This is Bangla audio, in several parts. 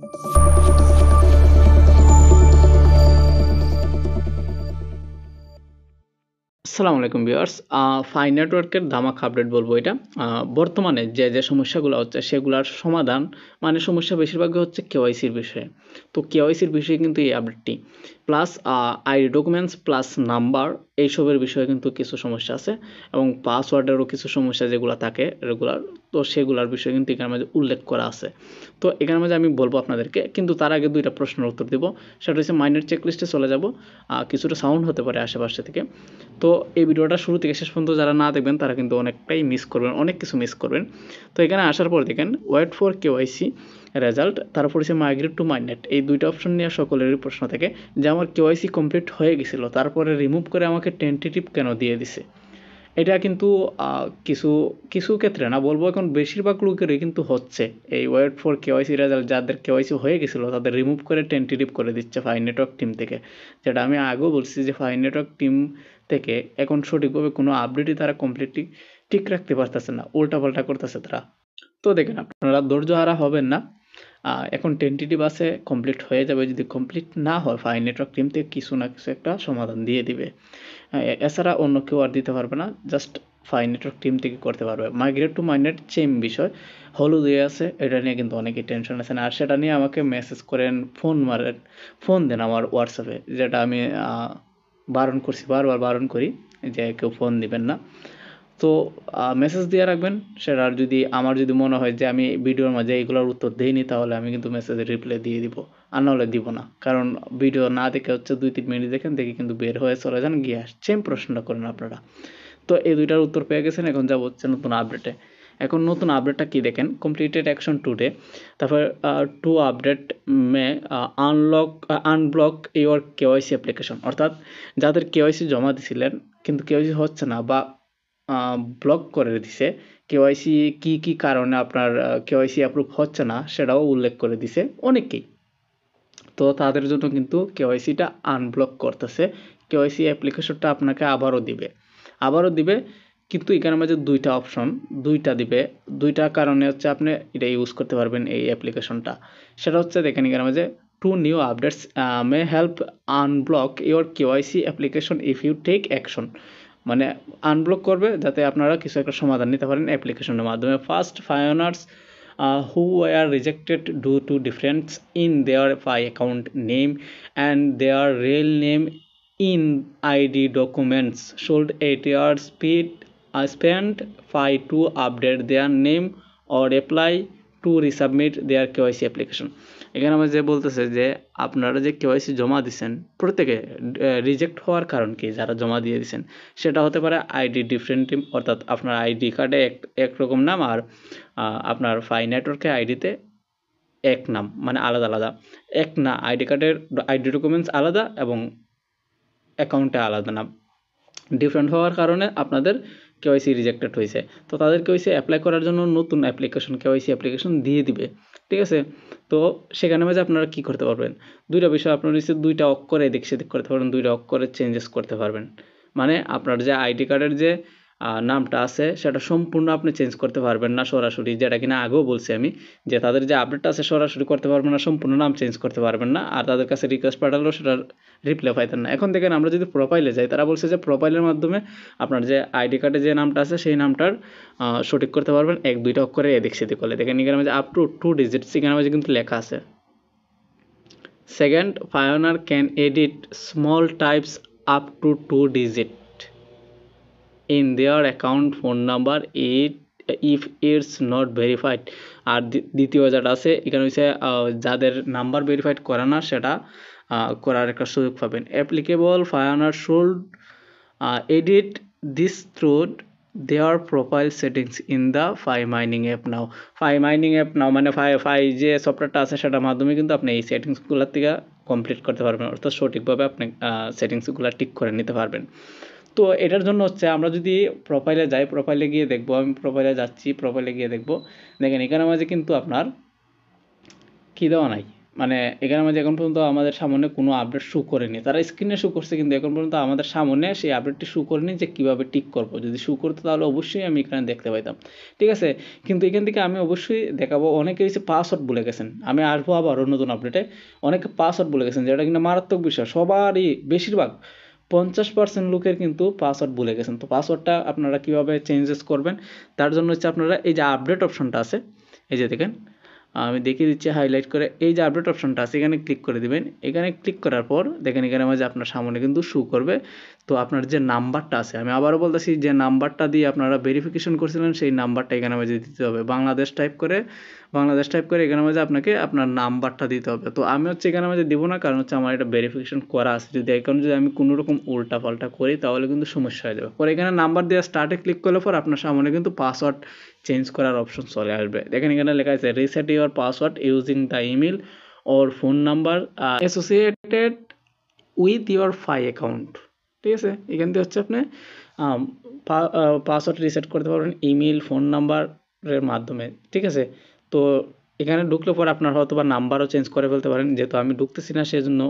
আসসালামু আলাইকুম ভিউয়ার্স। ফাই নেটওয়ার্কের ধামাকা আপডেট বলবো এটা। বর্তমানে যে সমস্যাগুলো হচ্ছে সেগুলার সমাধান, মানে সমস্যা বেশিরভাগই হচ্ছে কেওয়াইসির বিষয়ে। তো কেওয়াইসির বিষয়ে কিন্তু এই আপডেটটি plus ID documents plus number এইসবের বিষয়ে কিন্তু কিছু সমস্যা আছে, এবং পাসওয়ার্ডেরও কিছু সমস্যা যেগুলো থাকে রেগুলার, তো সেগুলোর বিষয়ে কিন্তু এখানের মাঝে উল্লেখ করা আছে। তো এখানের মাঝে আমি বলবো আপনাদেরকে, কিন্তু তার আগে দুইটা প্রশ্নের উত্তর দিব। সেটা হচ্ছে মাইনের চেকলিস্টে চলে যাব। কিছুটা সাউন্ড হতে পারে আশেপাশে থেকে। তো এই ভিডিওটা শুরু থেকে শেষ পর্যন্ত যারা না দেখবেন তারা কিন্তু অনেকটাই মিস করবেন, অনেক কিছু মিস করবেন। তো এখানে আসার পর দেখেন ওয়েট ফর কেওয়াইসি রেজাল্ট, তারপর হচ্ছে মাইগ্রেট টু মাইনেট, এই দুইটা অপশন নিয়ে সকলেরই প্রশ্ন থাকে যে আমার কেওয়াইসি কমপ্লিট হয়ে গেছিলো, তারপরে রিমুভ করে আমাকে টেন্টেটিভ কেন দিয়ে দিছে। এটা কিন্তু কিছু কিছু ক্ষেত্রে না বলবো, এখন বেশিরভাগ লোকেরই কিন্তু হচ্ছে এই ওয়েট ফর কেওয়াইসি রেজাল্ট, যাদের কেওয়াইসি হয়ে গেছিলো তাদের রিমুভ করে টেন্টেটিভ করে দিচ্ছে ফাই নেটওয়ার্ক টিম থেকে। যেটা আমি আগেও বলছি যে ফাই নেটওয়ার্ক টিম থেকে এখন সঠিকভাবে কোনো আপডেটই তারা কমপ্লিটলি ঠিক রাখতে পারতেছে না, উল্টাপাল্টা করতেছে তারা। তো দেখেন আপনারা ধৈর্য হারা হবেন না। এখন টেন্টেটিভ আছে, কমপ্লিট হয়ে যাবে। যদি কমপ্লিট না হয় ফাই নেটওয়ার্ক টিম থেকে কিছু না কিছু একটা সমাধান দিয়ে দিবে। এছাড়া অন্য কেউ আর দিতে পারবে না, জাস্ট ফাই নেটওয়ার্ক টিম থেকে করতে পারবে। মাইগ্রেট টু মাইনেট সেম বিষয়, হলুদ হয়ে আছে, এটা নিয়ে কিন্তু অনেকেই টেনশন আছেন, আর সেটা নিয়ে আমাকে মেসেজ করেন, ফোন মারেন, ফোন দেন আমার হোয়াটসঅ্যাপে, যেটা আমি বারণ করছি, বারবার বারণ করি যে কেউ ফোন দিবেন না। তো মেসেজ দিয়ে রাখবেন। সেটার যদি আমার যদি মনে হয় যে আমি ভিডিওর মাঝে এইগুলোর উত্তর দিইনি, তাহলে আমি কিন্তু মেসেজের রিপ্লাই দিয়ে দিব, আর নাহলে দিব না। কারণ ভিডিও না দেখে হচ্ছে 2-3 মিনিট দেখেন, দেখে কিন্তু বের হয়ে চলে যান, গিয়ে সেম প্রশ্নটা করেন আপনারা। তো এই দুইটার উত্তর পেয়ে গেছেন, এখন যাব হচ্ছে নতুন আপডেটে। এখন নতুন আপডেটটা কি দেখেন, কমপ্লিটেড অ্যাকশন টুডে, তারপর to update may unblock your KYC application, অর্থাৎ যাদের কেওয়াইসি জমা দিছিলেন কিন্তু কেওয়াইসি হচ্ছে না বা ব্লক করে দিছে, কেওয়াইসি কি কারণে আপনার কেওয়াইসি অ্যাপ্রুভ হচ্ছে না সেটাও উল্লেখ করে দিছে অনেকেই। তো তাদের জন্য কিন্তু কেওয়াইসিটা আনব্লক করতেছে, কেওয়াইসি অ্যাপ্লিকেশনটা আপনাকে আবারও দিবে, কিন্তু এখানের মাঝে দুইটা অপশন, দুইটা দিবে। দুইটা কারণে হচ্ছে আপনি এটা ইউজ করতে পারবেন এই অ্যাপ্লিকেশনটা। সেটা হচ্ছে দেখেন এখানের মাঝে to new updates may help unblock your KYC application if you take action, মানে আনব্লক করবে যাতে আপনারা কিছু একটা সমাধান নিতে পারেন অ্যাপ্লিকেশনের মাধ্যমে। ফার্স্ট ফাইনার্স who were rejected due to difference in their Fi account name and their real name in ID documents should 8 years spend Fi to update their name or apply to resubmit their KYC application। এখানে আমার যে বলতেছে যে আপনারা যে কেওয়াইসি জমা দিচ্ছেন প্রত্যেকে রিজেক্ট হওয়ার কারণ কি, যারা জমা দিয়ে দিচ্ছেন সেটা হতে পারে আইডি ডিফারেন্ট, অর্থাৎ আপনার আইডি কার্ডে একরকম নাম, আর আপনার ফাই নেটওয়ার্কের আইডিতে এক নাম, মানে আলাদা আলাদা এক না, আইডি কার্ডের আইডি ডকুমেন্টস আলাদা এবং অ্যাকাউন্টে আলাদা নাম, ডিফারেন্ট হওয়ার কারণে আপনাদের কেওয়াইসি রিজেক্টেড হয়েছে। তো তাদের কেওয়াইসি অ্যাপ্লাই করার জন্য নতুন অ্যাপ্লিকেশন, কেওয়াইসি অ্যাপ্লিকেশন দিয়ে দিবে, ঠিক আছে। তো সেখানে মাঝে আপনারা কি করতে পারবেন, দুইটা বিষয় আপনার নিশ্চয়ই, দুইটা অক্ষরে এদিক সেদিক করতে পারবেন, দুইটা অক্ষরে চেঞ্জেস করতে পারবেন। মানে আপনার যে আইডি কার্ডের যে নামটা আছে সেটা সম্পূর্ণ আপনি চেঞ্জ করতে পারবেন না সরাসরি, যেটা কিনা আগেও বলছি আমি, যে তাদের যে আপডেটটা আছে সরাসরি করতে পারবেন না, সম্পূর্ণ নাম চেঞ্জ করতে পারবেন না, আর তাদের কাছে রিকোয়েস্ট পাঠালেও সেটার রিপ্লাই পাইতেন না। এখন দেখেন আমরা যদি প্রোফাইলে যাই, তারা বলছে যে প্রোফাইলের মাধ্যমে আপনার যে আইডি কার্ডে যে নামটা আছে সেই নামটার সঠিক করতে পারবেন 1-2টা অক্ষরে এদিক সেদিক করলে। দেখেন এখানে মাঝে আপ টু 2 ডিজিটস এখানে মাঝে কিন্তু লেখা আছে। Second, pioneer can edit small types up to 2 digit in their account phone number if it's not verified। আর দ্বিতীয় যেটা আছে এখানে হচ্ছে যাদের নাম্বার ভেরিফাইড করে না সেটা করার একটা সুযোগ পাবেন। Applicable pioneer should edit this through their profile settings in the Fi Mining app now। Fi Mining app now মানে ফাই যে সফটওয়্যারটা আছে সেটার মাধ্যমে কিন্তু আপনি এই সেটিংসগুলোর থেকে কমপ্লিট করতে পারবেন, অর্থাৎ সঠিকভাবে আপনি সেটিংসগুলো ঠিক করে নিতে পারবেন। তো এটার জন্য হচ্ছে আমরা যদি প্রোফাইলে যাই, প্রোফাইলে গিয়ে দেখবো, আমি প্রোফাইলে যাচ্ছি, প্রোফাইলে গিয়ে দেখবো, দেখেন এখানে মাঝে কিন্তু আপনার কী দেওয়া নাই, মানে এখানের মাঝে এখন পর্যন্ত আমাদের সামনে কোনো আপডেট শো করেনি। তারা স্ক্রিনে শো করছে কিন্তু এখন পর্যন্ত আমাদের সামনে সেই আপডেটটি শো করেনি যে কীভাবে টিক করব। যদি শো করতো তাহলে অবশ্যই আমি এখানে দেখতে পাইতাম। ঠিক আছে? কিন্তু এখান থেকে আমি অবশ্যই দেখাবো, অনেকে হচ্ছে পাসওয়ার্ড ভুলে গেছেন। আমি আসবো আবারও নতুন আপডেটে। অনেকে পাসওয়ার্ড ভুলে গেছেন, যেটা কিন্তু মারাত্মক বিষয়। সবারই বেশিরভাগ 50% লোকের কিন্তু পাসওয়ার্ড ভুলে গেছেন। তো পাসওয়ার্ডটা আপনারা কীভাবে চেঞ্জেস করবেন, তার জন্য হচ্ছে আপনারা এই যে আপডেট অপশনটা আছে, এই যে দেখেন আমি দেখিয়ে দিচ্ছি হাইলাইট করে, এই যে আপডেট অপশনটা আছে এখানে ক্লিক করে দিবেন। এখানে ক্লিক করার পর দেখেন এখানে মাঝে আপনার সামনে কিন্তু শো করবে। তো আপনার যে নাম্বারটা আছে, আমি আবারও বলতেছি, যে নাম্বারটা দিয়ে আপনারা ভেরিফিকেশন করছিলেন সেই নাম্বারটা এখানে মাঝে দিতে হবে। বাংলাদেশ টাইপ করে এখানে মাঝে আপনাকে আপনার নাম্বারটা দিতে হবে। তো আমি হচ্ছে এখানে মাঝে দিব না, কারণ হচ্ছে আমার এটা ভেরিফিকেশন করা আছে। যদি এখন যদি আমি কোনো রকম উল্টা পাল্টা করি তাহলে কিন্তু সমস্যা হয়ে যাবে। পরে এখানে নাম্বার দিয়ে স্টার্টে ক্লিক করলে পর আপনার সামনে কিন্তু পাসওয়ার্ড চেঞ্জ করার অপশন চলে আসবে। দেখেন এখানে লেখা আছে reset your password using the email or phone number associated with your Fi account. ঠিক আছে? এখান থেকে হচ্ছে আপনি পাসওয়ার্ড রিসেট করতে পারবেন ইমেল, ফোন নাম্বারের মাধ্যমে। ঠিক আছে? তো এখানে ঢুকলে পরে আপনার হয়তো বা নাম্বারও চেঞ্জ করে ফেলতে পারেন। যেহেতু আমি ঢুকতেছি না সেজন্য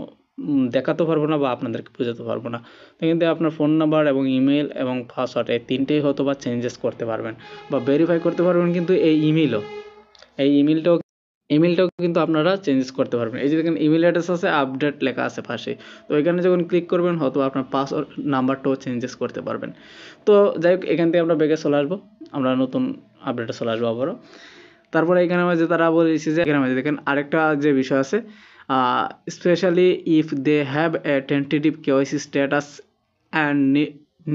দেখাতে পারবো না বা আপনাদেরকে বোঝাতে পারবো না। তো কিন্তু আপনার ফোন নাম্বার এবং ইমেল এবং পাসওয়ার্ড এই তিনটেই হয়তো বা চেঞ্জেস করতে পারবেন বা ভেরিফাই করতে পারবেন। কিন্তু এই ইমেলটাও কিন্তু আপনারা চেঞ্জেস করতে পারবেন। এই যে দেখেন ইমেল অ্যাড্রেস আছে, আপডেট লেখা আছে পাশে। তো এখানে যখন ক্লিক করবেন হয়তো আপনার পাসওয়ার্ড নাম্বারটাও চেঞ্জেস করতে পারবেন। তো যাই হোক, এখান থেকে আমরা ব্যাকে চলে আসবো, আমরা নতুন আপডেটে চলে আসবো আবারও। তারপরে এখানে মাঝে তারা বলেছে যে এখানে মাঝে দেখেন আরেকটা যে বিষয় আছে, specially if they have a tentative KYC status and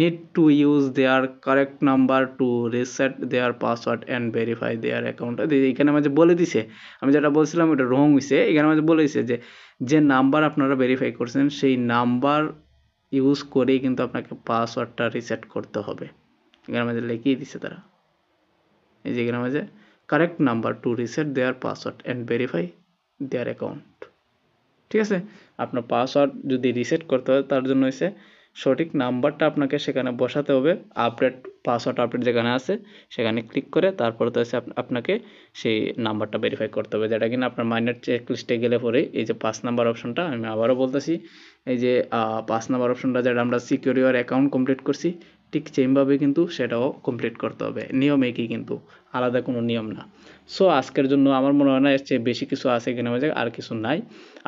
need to use their correct number to reset their password and verify their account। এখানে মাঝে বলে দিছে, আমি যেটা বলছিলাম ওটা রং হয়েছে। এখানে মাঝে বলে দিছে যে নাম্বার আপনারা ভেরিফাই করছেন সেই নাম্বার ইউজ করেই কিন্তু আপনাকে পাসওয়ার্ডটা রিসেট করতে হবে। এখানে মাঝে লিখিয়ে দিছে তারা, এই যে এখানে মাঝে correct number to reset their password and verify their account. ঠিক আছে? আপনার পাসওয়ার্ড যদি রিসেট করতে হয় তার জন্য হচ্ছে সঠিক নাম্বারটা আপনাকে সেখানে বসাতে হবে। পাসওয়ার্ড আপডেট যেখানে আছে সেখানে ক্লিক করে তারপরে তো হচ্ছে আপনাকে সেই নাম্বারটা ভেরিফাই করতে হবে, যেটা কিনা আপনার মাইনের চেক লিস্টে গেলে পরে এই যে 5 নাম্বার অপশনটা, আমি আবারও বলতেছি, এই যে 5 নাম্বার অপশনটা যেটা আমরা সিকিউর ইউর অ্যাকাউন্ট কমপ্লিট করছি, ঠিক সেমভাবে কিন্তু সেটাও কমপ্লিট করতে হবে। নিয়ম একই, কিন্তু আলাদা কোনো নিয়ম না। সো আজকের জন্য আমার মনে হয় না এর চেয়ে বেশি কিছু আছে এখানে মাঝে, আর কিছু নাই।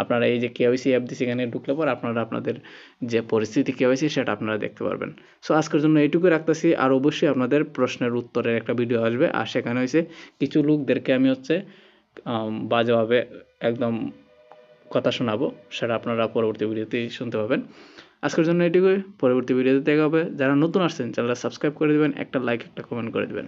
আপনারা এই যে কেওয়াইসি অ্যাপ দিচ্ছে এখানে ঢুকলে পর আপনারা আপনাদের যে পরিস্থিতি কেওয়াইসি সেটা আপনারা দেখতে পারবেন। সো আজকের জন্য এইটুকু রাখতেছি। আর অবশ্যই আপনাদের প্রশ্নের উত্তরের একটা ভিডিও আসবে, আর সেখানে হচ্ছে কিছু লোকদেরকে আমি হচ্ছে বাজেভাবে একদম কথা শোনাবো, সেটা আপনারা পরবর্তী ভিডিওতেই শুনতে পাবেন। আজকের জন্য এটুকুই, পরবর্তী ভিডিওতে দেখা হবে। যারা নতুন আসছেন চ্যানেলটা সাবস্ক্রাইব করে দেবেন, একটা লাইক একটা কমেন্ট করে দেবেন।